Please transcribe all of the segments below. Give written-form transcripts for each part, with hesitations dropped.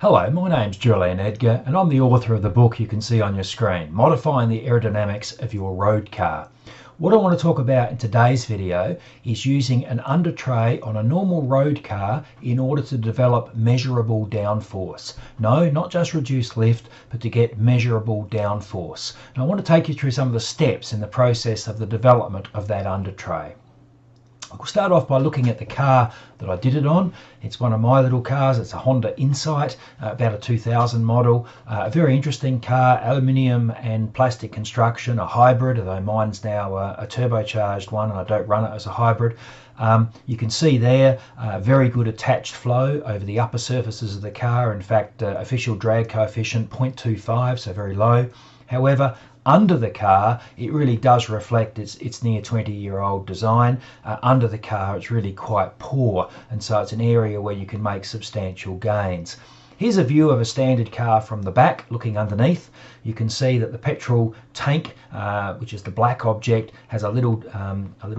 Hello, my name's Julian Edgar and I'm the author of the book you can see on your screen, Modifying the Aerodynamics of Your Road Car. What I want to talk about in today's video is using an under tray on a normal road car in order to develop measurable downforce. No, not just reduce lift, but to get measurable downforce. And I want to take you through some of the steps in the process of the development of that under tray. I'll start off by looking at the car that I did it on. It's one of my little cars. It's a Honda Insight, about a 2000 model. A very interesting car, aluminium and plastic construction, a hybrid, although mine's now a turbocharged one and I don't run it as a hybrid. You can see there very good attached flow over the upper surfaces of the car. In fact, official drag coefficient 0.25, so very low. However, under the car, it really does reflect its near 20-year-old design. Under the car, it's really quite poor, and so it's an area where you can make substantial gains. Here's a view of a standard car from the back, looking underneath. You can see that the petrol tank, which is the black object, has a little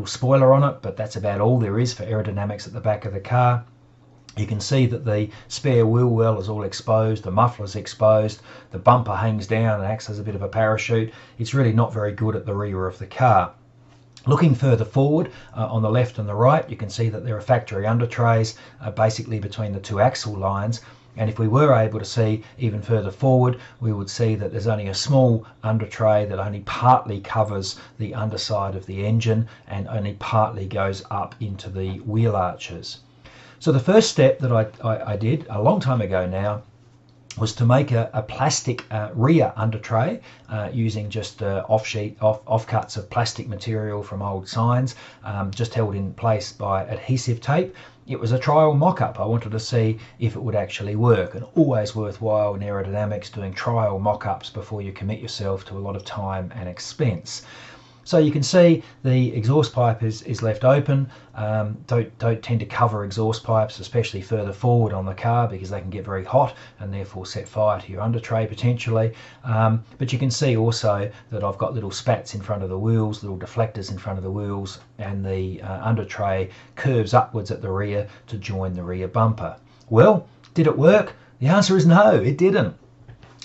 spoiler on it, but that's about all there is for aerodynamics at the back of the car. You can see that the spare wheel well is all exposed, the muffler's exposed, the bumper hangs down and acts as a bit of a parachute. It's really not very good at the rear of the car. Looking further forward on the left and the right, you can see that there are factory under trays basically between the two axle lines. And if we were able to see even further forward, we would see that there's only a small under tray that only partly covers the underside of the engine and only partly goes up into the wheel arches. So the first step that I did a long time ago now was to make a plastic rear under tray using just offcuts of plastic material from old signs, just held in place by adhesive tape. It was a trial mock-up. I wanted to see if it would actually work, and always worthwhile in aerodynamics doing trial mock-ups before you commit yourself to a lot of time and expense. So you can see the exhaust pipe is left open. Don't tend to cover exhaust pipes, especially further forward on the car, because they can get very hot and therefore set fire to your under tray potentially. But you can see also that I've got little spats in front of the wheels, little deflectors in front of the wheels, and the under tray curves upwards at the rear to join the rear bumper. Well, did it work? The answer is no, it didn't.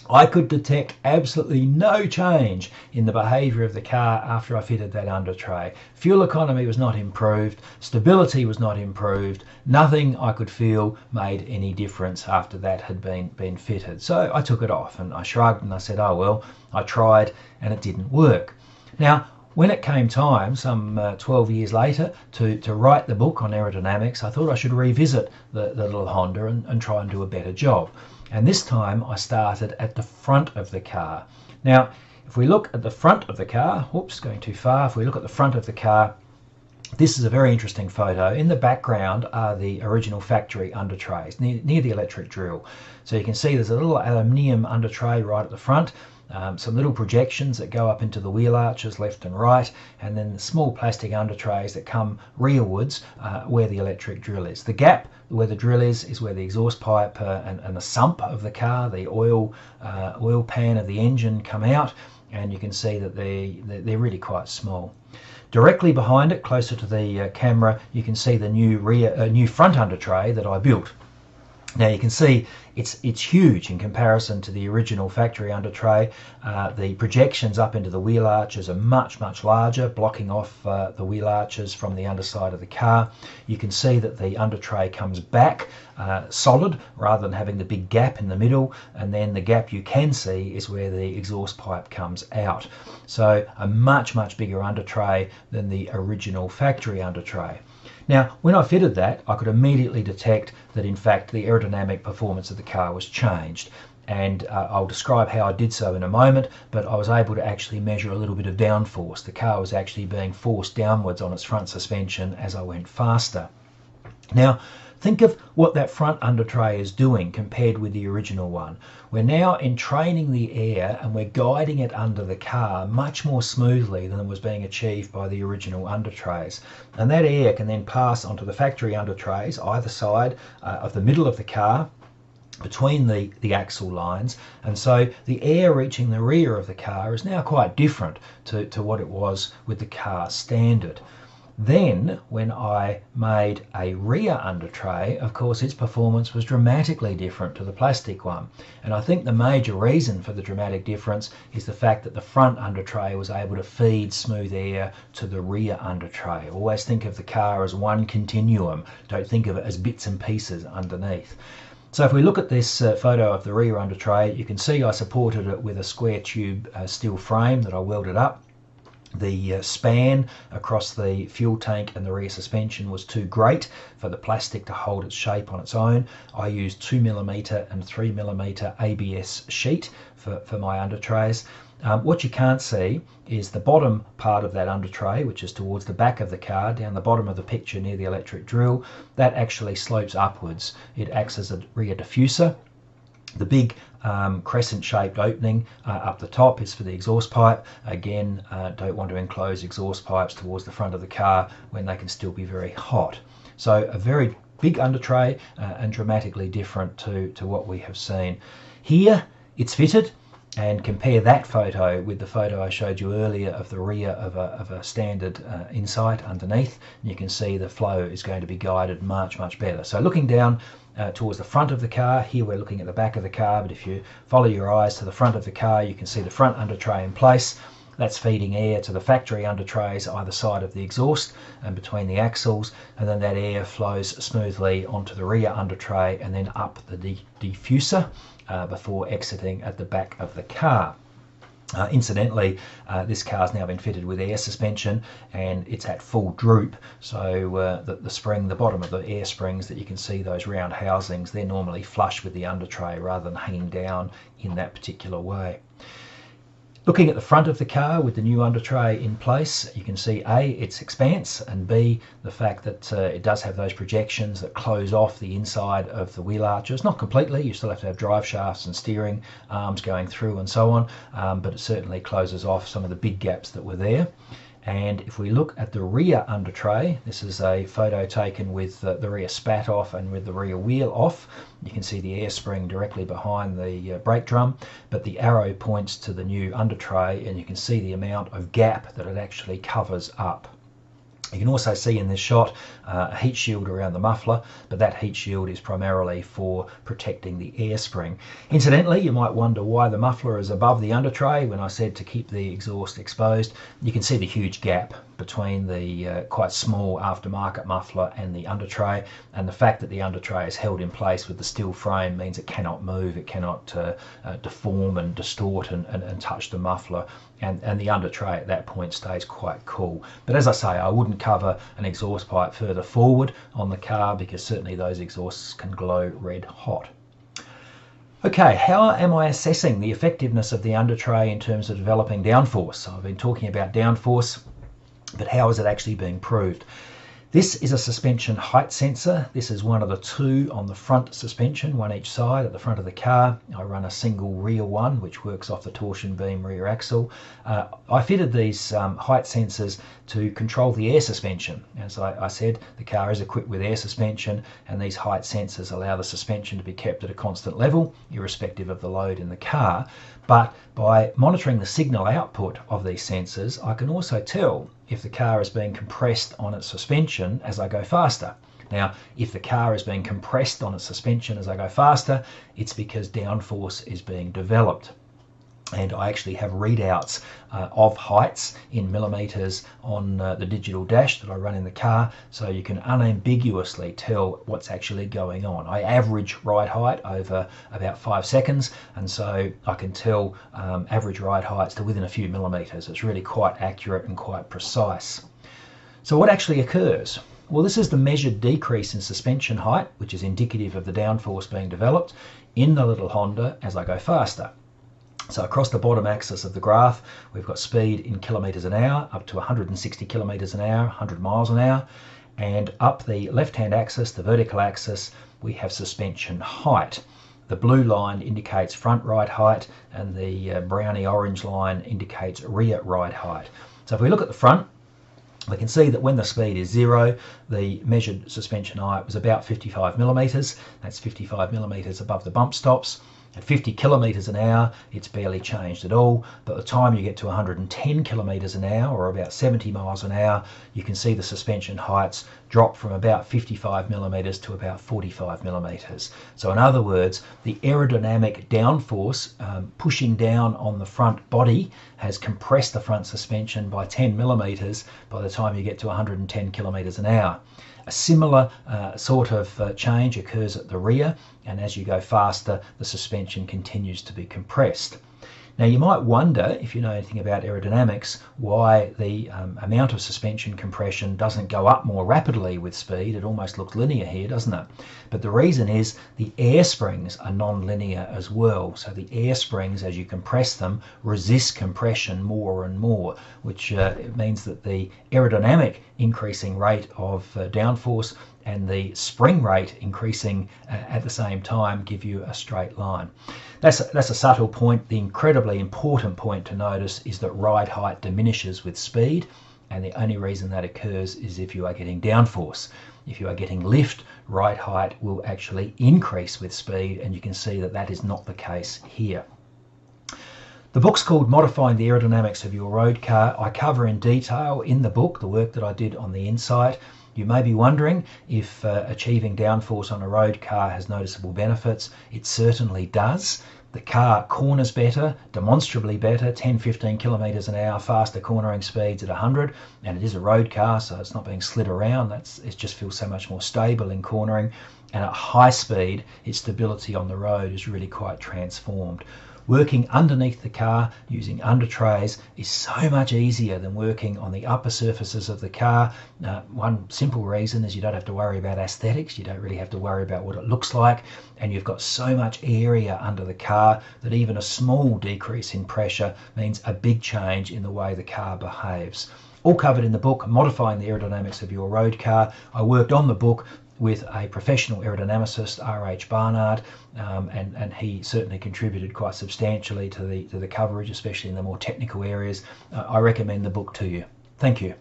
I could detect absolutely no change in the behaviour of the car after I fitted that under tray. Fuel economy was not improved, stability was not improved, nothing I could feel made any difference after that had been fitted. So I took it off and I shrugged and I said, oh well, I tried and it didn't work. Now, when it came time, some 12 years later, to write the book on aerodynamics, I thought I should revisit the little Honda and try and do a better job. And this time I started at the front of the car. Now, if we look at the front of the car, whoops, going too far. If we look at the front of the car, this is a very interesting photo. In the background are the original factory under trays near the electric drill. So you can see there's a little aluminium under tray right at the front. Some little projections that go up into the wheel arches left and right, and then the small plastic under trays that come rearwards where the electric drill is. The gap where the drill is where the exhaust pipe and the sump of the car, the oil pan of the engine come out, and you can see that they're really quite small. Directly behind it, closer to the camera, you can see the new front under tray that I built. Now you can see it's huge in comparison to the original factory under tray. The projections up into the wheel arches are much larger, blocking off the wheel arches from the underside of the car. You can see that the under tray comes back solid rather than having the big gap in the middle, and then the gap you can see is where the exhaust pipe comes out. So a much bigger under tray than the original factory under tray. Now, when I fitted that, I could immediately detect that in fact the aerodynamic performance of the car was changed. And I'll describe how I did so in a moment, but I was able to actually measure a little bit of downforce. The car was actually being forced downwards on its front suspension as I went faster. Now, think of what that front under tray is doing compared with the original one. We're now entraining the air and we're guiding it under the car much more smoothly than was being achieved by the original under trays. And that air can then pass onto the factory under trays either side of the middle of the car, between the axle lines, and so the air reaching the rear of the car is now quite different to what it was with the car standard. Then when I made a rear undertray, of course its performance was dramatically different to the plastic one. And I think the major reason for the dramatic difference is the fact that the front undertray was able to feed smooth air to the rear undertray. Always think of the car as one continuum. Don't think of it as bits and pieces underneath. So if we look at this photo of the rear undertray, you can see I supported it with a square tube steel frame that I welded up. The span across the fuel tank and the rear suspension was too great for the plastic to hold its shape on its own. I used 2mm and 3mm ABS sheet for my undertrays. What you can't see is the bottom part of that undertray, which is towards the back of the car, down the bottom of the picture near the electric drill. That actually slopes upwards. It acts as a rear diffuser. The big crescent-shaped opening up the top is for the exhaust pipe. Again, don't want to enclose exhaust pipes towards the front of the car when they can still be very hot. So a very big undertray and dramatically different to what we have seen. Here it's fitted, and compare that photo with the photo I showed you earlier of the rear of a standard Insight underneath. And you can see the flow is going to be guided much better. So looking down towards the front of the car, here we're looking at the back of the car, but if you follow your eyes to the front of the car, you can see the front undertray in place. That's feeding air to the factory undertrays either side of the exhaust and between the axles, and then that air flows smoothly onto the rear undertray and then up the diffuser before exiting at the back of the car. Incidentally, this car's now been fitted with air suspension and it's at full droop, so the spring, the bottom of the air springs that you can see, those round housings, they're normally flush with the undertray rather than hanging down in that particular way. Looking at the front of the car with the new undertray in place, you can see A, its expanse, and B, the fact that it does have those projections that close off the inside of the wheel arches. Not completely, you still have to have drive shafts and steering arms going through and so on, but it certainly closes off some of the big gaps that were there. And if we look at the rear undertray, this is a photo taken with the rear spat off and with the rear wheel off. You can see the air spring directly behind the brake drum, but the arrow points to the new undertray and you can see the amount of gap that it actually covers up. You can also see in this shot a heat shield around the muffler, but that heat shield is primarily for protecting the air spring. Incidentally, you might wonder why the muffler is above the undertray when I said to keep the exhaust exposed. You can see the huge gap between the quite small aftermarket muffler and the undertray, and the fact that the undertray is held in place with the steel frame means it cannot move, it cannot deform and distort and touch the muffler, and the undertray at that point stays quite cool. But as I say, I wouldn't cover an exhaust pipe further forward on the car because certainly those exhausts can glow red hot. Okay, how am I assessing the effectiveness of the undertray in terms of developing downforce? So I've been talking about downforce, but how is it actually being proved? This is a suspension height sensor. This is one of the two on the front suspension, one each side at the front of the car. I run a single rear one, which works off the torsion beam rear axle. I fitted these height sensors to control the air suspension. As I said, the car is equipped with air suspension, and these height sensors allow the suspension to be kept at a constant level, irrespective of the load in the car. But by monitoring the signal output of these sensors, I can also tell if the car is being compressed on its suspension as I go faster. Now, if the car is being compressed on its suspension as I go faster, it's because downforce is being developed. And I actually have readouts of heights in millimeters on the digital dash that I run in the car, so you can unambiguously tell what's actually going on. I average ride height over about 5 seconds, and so I can tell average ride heights to within a few millimeters. It's really quite accurate and quite precise. So what actually occurs? Well, this is the measured decrease in suspension height, which is indicative of the downforce being developed in the little Honda as I go faster. So across the bottom axis of the graph, we've got speed in kilometers an hour, up to 160 kilometers an hour, 100 miles an hour. And up the left-hand axis, the vertical axis, we have suspension height. The blue line indicates front ride height, and the browny orange line indicates rear ride height. So if we look at the front, we can see that when the speed is 0, the measured suspension height was about 55 millimeters. That's 55 millimeters above the bump stops. At 50 kilometers an hour, it's barely changed at all. But by the time you get to 110 kilometers an hour, or about 70 miles an hour, you can see the suspension heights drop from about 55 millimeters to about 45 millimeters. So in other words, the aerodynamic downforce pushing down on the front body has compressed the front suspension by 10 millimeters by the time you get to 110 kilometers an hour. A similar sort of change occurs at the rear, and as you go faster, the suspension continues to be compressed. Now you might wonder, if you know anything about aerodynamics, why the amount of suspension compression doesn't go up more rapidly with speed. It almost looks linear here, doesn't it? But the reason is the air springs are non-linear as well. So the air springs, as you compress them, resist compression more and more, which means that the aerodynamic increasing rate of downforce and the spring rate increasing at the same time give you a straight line. That's a subtle point. The incredibly important point to notice is that ride height diminishes with speed, and the only reason that occurs is if you are getting downforce. If you are getting lift, ride height will actually increase with speed, and you can see that that is not the case here. The book's called Modifying the Aerodynamics of Your Road Car. I cover in detail in the book the work that I did on the inside. You may be wondering if achieving downforce on a road car has noticeable benefits. It certainly does. The car corners better, demonstrably better, 10-15 kilometers an hour, faster cornering speeds at 100, and it is a road car, so it's not being slid around. It just feels so much more stable in cornering, and at high speed, its stability on the road is really quite transformed. Working underneath the car using undertrays is so much easier than working on the upper surfaces of the car. One simple reason is you don't have to worry about aesthetics. You don't really have to worry about what it looks like, and you've got so much area under the car that even a small decrease in pressure means a big change in the way the car behaves. All covered in the book, Modifying the Aerodynamics of Your Road Car. I worked on the book with a professional aerodynamicist, R.H. Barnard, and he certainly contributed quite substantially to the coverage, especially in the more technical areas. I recommend the book to you. Thank you.